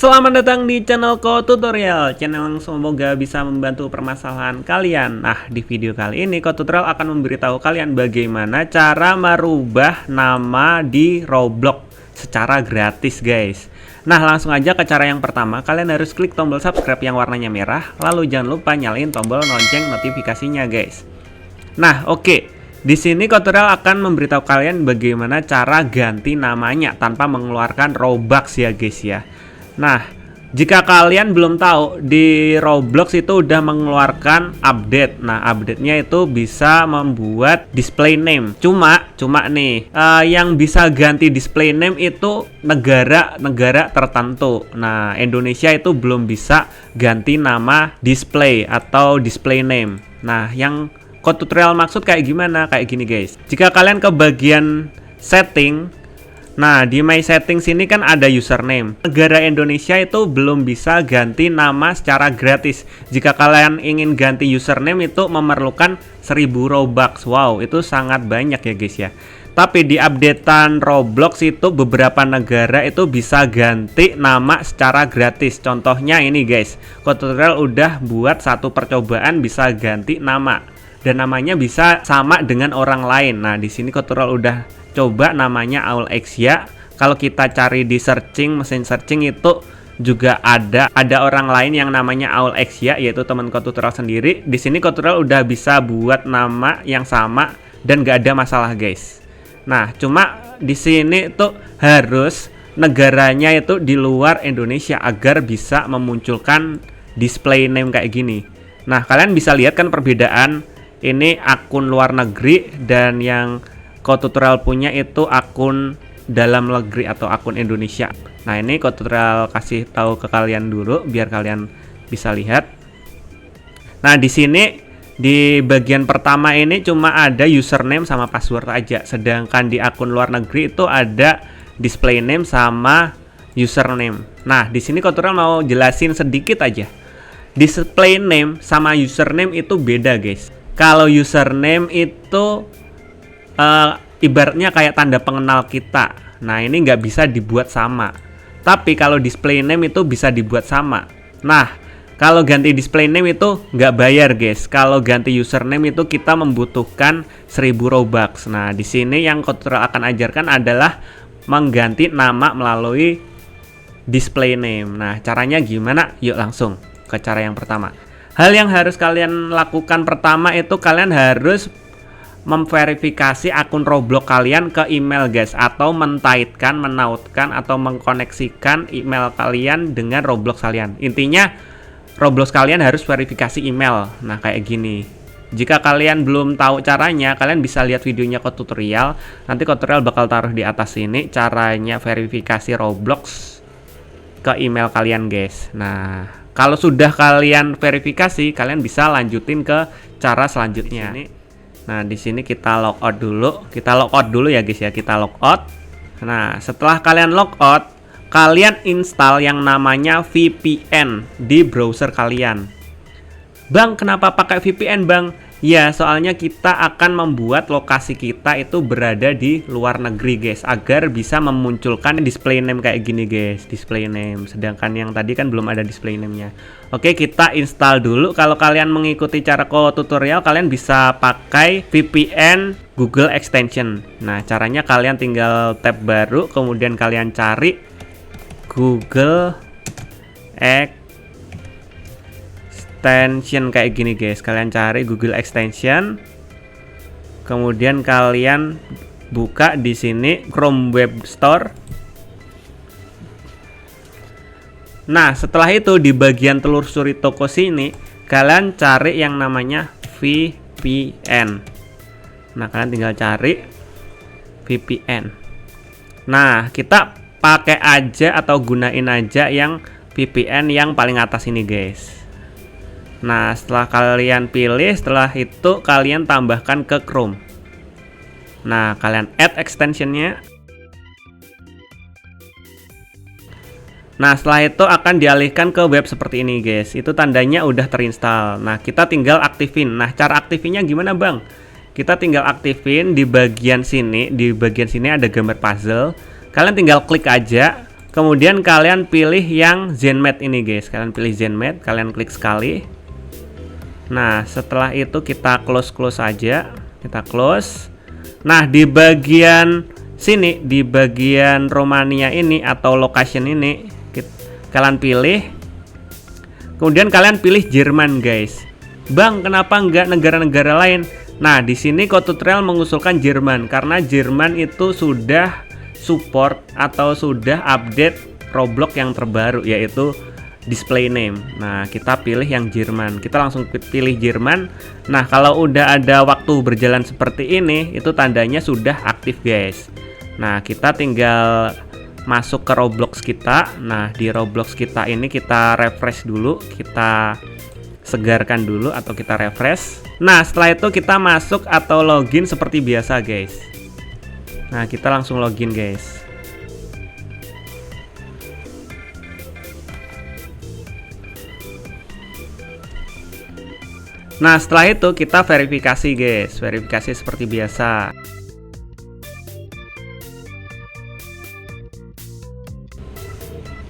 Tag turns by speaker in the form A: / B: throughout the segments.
A: Selamat datang di channel Ko Tutorial, channel yang semoga bisa membantu permasalahan kalian. Nah, di video kali ini Ko Tutorial akan memberitahu kalian bagaimana cara merubah nama di Roblox secara gratis, guys. Nah, langsung aja ke cara yang pertama. Kalian harus klik tombol subscribe yang warnanya merah, lalu jangan lupa nyalain tombol lonceng notifikasinya, guys. Nah, oke. Di sini Ko Tutorial akan memberitahu kalian bagaimana cara ganti namanya tanpa mengeluarkan Robux ya, guys ya. Nah, jika kalian belum tahu, di Roblox itu udah mengeluarkan update. Nah, update-nya itu bisa membuat display name. Cuma nih, yang bisa ganti display name itu negara-negara tertentu. Nah, Indonesia itu belum bisa ganti nama display atau display name. Nah, yang Ko Tutorial maksud kayak gimana? Kayak gini, guys. Jika kalian ke bagian setting, nah, di My Settings ini kan ada username. Negara Indonesia itu belum bisa ganti nama secara gratis. Jika kalian ingin ganti username itu memerlukan 1000 Robux. Wow, itu sangat banyak ya, guys ya. Tapi di updatean Roblox itu beberapa negara itu bisa ganti nama secara gratis. Contohnya ini, guys. Ko Tutorial udah buat satu percobaan bisa ganti nama. Dan namanya bisa sama dengan orang lain. Nah, di sini Ko Tutorial udah coba namanya Aulexia. Kalau kita cari di mesin searching itu juga ada orang lain yang namanya Aulexia, yaitu teman Ko Tutorial sendiri. Di sini Ko Tutorial udah bisa buat nama yang sama dan gak ada masalah, guys. Nah, cuma di sini tuh harus negaranya itu di luar Indonesia agar bisa memunculkan display name kayak gini. Nah, kalian bisa lihat kan perbedaan ini akun luar negeri dan yang Ko Tutorial punya itu akun dalam negeri atau akun Indonesia. Nah, ini Ko Tutorial kasih tahu ke kalian dulu biar kalian bisa lihat. Nah, di sini di bagian pertama ini cuma ada username sama password aja. Sedangkan di akun luar negeri itu ada display name sama username. Nah, di sini Ko Tutorial mau jelasin sedikit aja. Display name sama username itu beda, guys. Kalau username itu ibaratnya kayak tanda pengenal kita. Nah, ini nggak bisa dibuat sama. Tapi kalau display name itu bisa dibuat sama. Nah, kalau ganti display name itu nggak bayar, guys. Kalau ganti username itu kita membutuhkan 1000 Robux. Nah, di sini yang Ko Tutorial akan ajarkan adalah mengganti nama melalui display name. Nah, caranya gimana? Yuk langsung ke cara yang pertama. Hal yang harus kalian lakukan pertama itu kalian harus memverifikasi akun Roblox kalian ke email, guys, atau menautkan atau mengkoneksikan email kalian dengan Roblox kalian. Intinya Roblox kalian harus verifikasi email. Nah, kayak gini. Jika kalian belum tahu caranya, kalian bisa lihat videonya Ko Tutorial. Nanti Ko Tutorial bakal taruh di atas sini caranya verifikasi Roblox ke email kalian, guys. Nah, kalau sudah kalian verifikasi, kalian bisa lanjutin ke cara selanjutnya. Nah, di sini kita logout dulu. Kita logout dulu ya, guys ya. Kita logout. Nah, setelah kalian logout, kalian install yang namanya VPN di browser kalian. Bang, kenapa pakai VPN, Bang? Ya, soalnya kita akan membuat lokasi kita itu berada di luar negeri, guys, agar bisa memunculkan display name kayak gini, guys, display name. Sedangkan yang tadi kan belum ada display name-nya. Oke, kita install dulu. Kalau kalian mengikuti cara Ko Tutorial, kalian bisa pakai VPN Google Extension. Nah, caranya kalian tinggal tab baru, kemudian kalian cari Google Extension kayak gini, guys. Kalian cari Google Extension, kemudian kalian buka di sini Chrome Web Store. Nah, setelah itu di bagian telusuri toko sini kalian cari yang namanya VPN. Nah, kalian tinggal cari VPN. Nah, kita pakai aja atau gunain aja yang VPN yang paling atas ini, guys. Nah, setelah kalian pilih, setelah itu kalian tambahkan ke Chrome. Nah, kalian add extensionnya. Nah, setelah itu akan dialihkan ke web seperti ini, guys. Itu tandanya udah terinstall. Nah, kita tinggal aktifin. Nah, cara aktifinnya gimana, Bang? Kita tinggal aktifin di bagian sini. Di bagian sini ada gambar puzzle. Kalian tinggal klik aja. Kemudian kalian pilih yang ZenMate ini guys. Kalian pilih ZenMate, kalian klik sekali. Nah, setelah itu kita close aja. Kita close. Nah, di bagian sini, di bagian Romania ini atau location ini, kalian pilih. Kemudian kalian pilih Jerman guys. Bang, kenapa nggak negara-negara lain? Nah, di sini Kotutorial mengusulkan Jerman karena Jerman itu sudah support atau sudah update Roblox yang terbaru, yaitu display name. Nah, kita pilih yang Jerman. Kita langsung pilih Jerman. Nah, kalau udah ada waktu berjalan seperti ini, itu tandanya sudah aktif guys. Nah, kita tinggal masuk ke Roblox kita. Nah, di Roblox kita ini kita refresh dulu, kita segarkan dulu atau kita refresh. Nah, setelah itu kita masuk atau login seperti biasa guys. Nah, kita langsung login guys. Nah, setelah itu kita verifikasi guys. Verifikasi seperti biasa.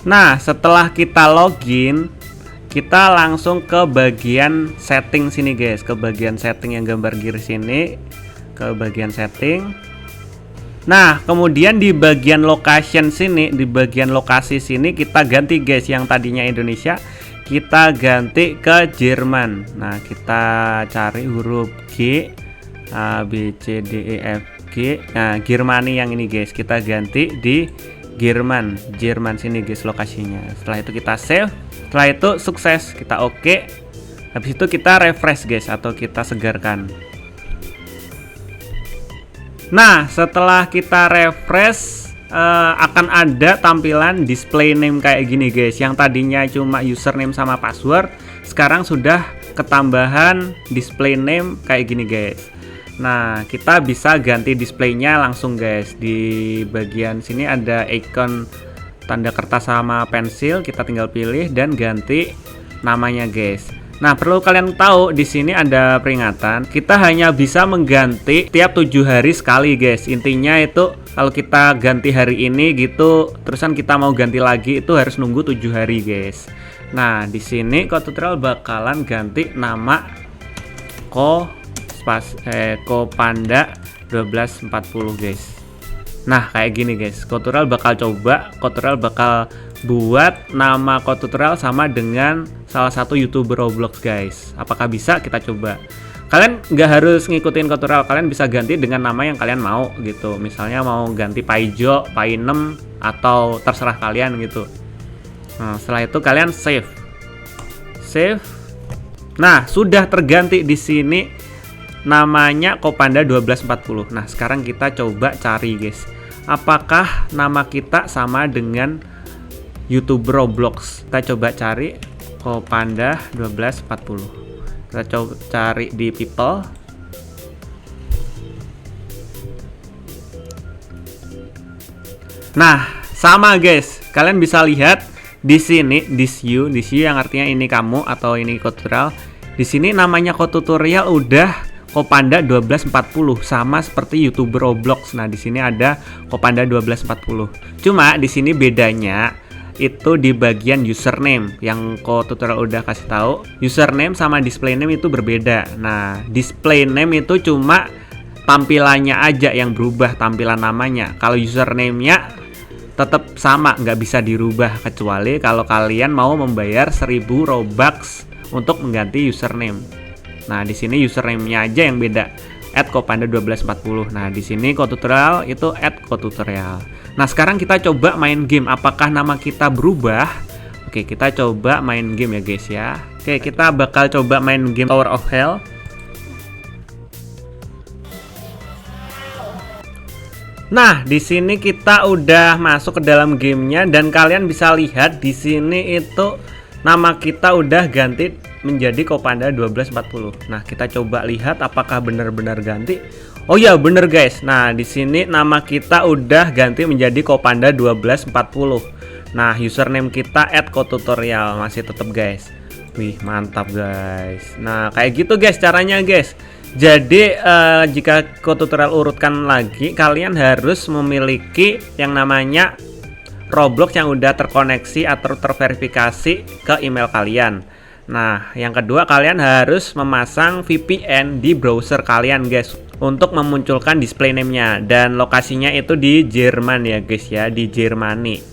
A: Nah, setelah kita login, kita langsung ke bagian setting sini guys. Ke bagian setting yang gambar kiri sini. Ke bagian setting. Nah, kemudian di bagian location sini, di bagian lokasi sini kita ganti guys, yang tadinya Indonesia kita ganti ke Jerman. Nah, kita cari huruf G, A, B, C, D, E, F, G. Nah, Germany yang ini guys, kita ganti di Jerman sini guys lokasinya. Setelah itu kita save, setelah itu sukses, kita oke. Habis itu kita refresh guys atau kita segarkan. Nah, setelah kita refresh akan ada tampilan display name kayak gini guys. Yang tadinya cuma username sama password, sekarang sudah ketambahan display name kayak gini guys. Nah, kita bisa ganti displaynya langsung guys. Di bagian sini ada icon tanda kertas sama pensil, kita tinggal pilih dan ganti namanya guys. Nah, perlu kalian tahu di sini ada peringatan. Kita hanya bisa mengganti tiap 7 hari sekali, guys. Intinya itu kalau kita ganti hari ini gitu, terusan kita mau ganti lagi itu harus nunggu 7 hari, guys. Nah, di sini Kotutorial bakalan ganti nama Kopanda 1240, guys. Nah, kayak gini, guys. Kotutorial bakal buat nama Kotutorial sama dengan salah satu YouTuber Roblox guys. Apakah bisa? Kita coba. Kalian nggak harus ngikutin Kotutorial, kalian bisa ganti dengan nama yang kalian mau gitu. Misalnya mau ganti Paijo, Painem, atau terserah kalian gitu. Nah, setelah itu kalian save. Nah, sudah terganti di sini namanya Kopanda 1240. Nah, sekarang kita coba cari guys. Apakah nama kita sama dengan YouTuber Roblox? Kita coba cari Kopanda 1240. Kita coba cari di people. Nah, sama guys. Kalian bisa lihat di sini this you yang artinya ini kamu atau ini Kotutorial. Di sini namanya Kotutorial udah Kopanda 1240 sama seperti YouTuber Roblox. Nah, di sini ada Kopanda 1240. Cuma di sini bedanya itu di bagian username yang Kotutorial udah kasih tahu. Username sama display name itu berbeda. Nah, display name itu cuma tampilannya aja yang berubah, tampilan namanya. Kalau username-nya tetap sama, nggak bisa dirubah kecuali kalau kalian mau membayar 1000 Robux untuk mengganti username. Nah, di sini username-nya aja yang beda. @kopanda1240. Nah, di sini Kotutorial itu @kotutorial. Nah, sekarang kita coba main game. Apakah nama kita berubah? Oke, kita coba main game ya, guys ya. Oke, kita bakal coba main game Tower of Hell. Nah, di sini kita udah masuk ke dalam gamenya dan kalian bisa lihat di sini itu nama kita udah ganti menjadi Kopanda 1240. Nah, kita coba lihat apakah benar-benar ganti. Oh ya, bener guys. Nah, di sini nama kita udah ganti menjadi Kopanda 1240. Nah, username kita @kotutorial masih tetap guys. Wih, mantap guys. Nah, kayak gitu guys caranya guys. Jadi jika Kotutorial urutkan lagi, kalian harus memiliki yang namanya Roblox yang udah terkoneksi atau terverifikasi ke email kalian. Nah, yang kedua kalian harus memasang VPN di browser kalian guys untuk memunculkan display name-nya, dan lokasinya itu di Jerman ya guys ya, di Jermani.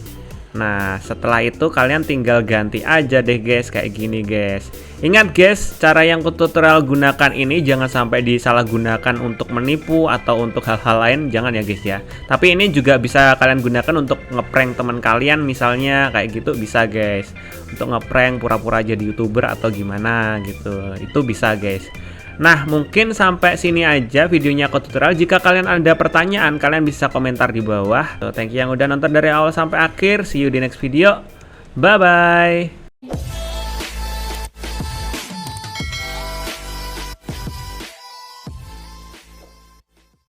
A: Nah, setelah itu kalian tinggal ganti aja deh guys, kayak gini guys. Ingat guys, cara yang tutorial gunakan ini jangan sampai disalahgunakan untuk menipu atau untuk hal-hal lain, jangan ya guys ya. Tapi ini juga bisa kalian gunakan untuk ngeprank teman kalian, misalnya kayak gitu bisa guys. Untuk ngeprank pura-pura jadi YouTuber atau gimana gitu. Itu bisa guys. Nah, mungkin sampai sini aja videonya Code Tutorial. Jika kalian ada pertanyaan, kalian bisa komentar di bawah. So, thank you yang udah nonton dari awal sampai akhir. See you di next video. Bye-bye.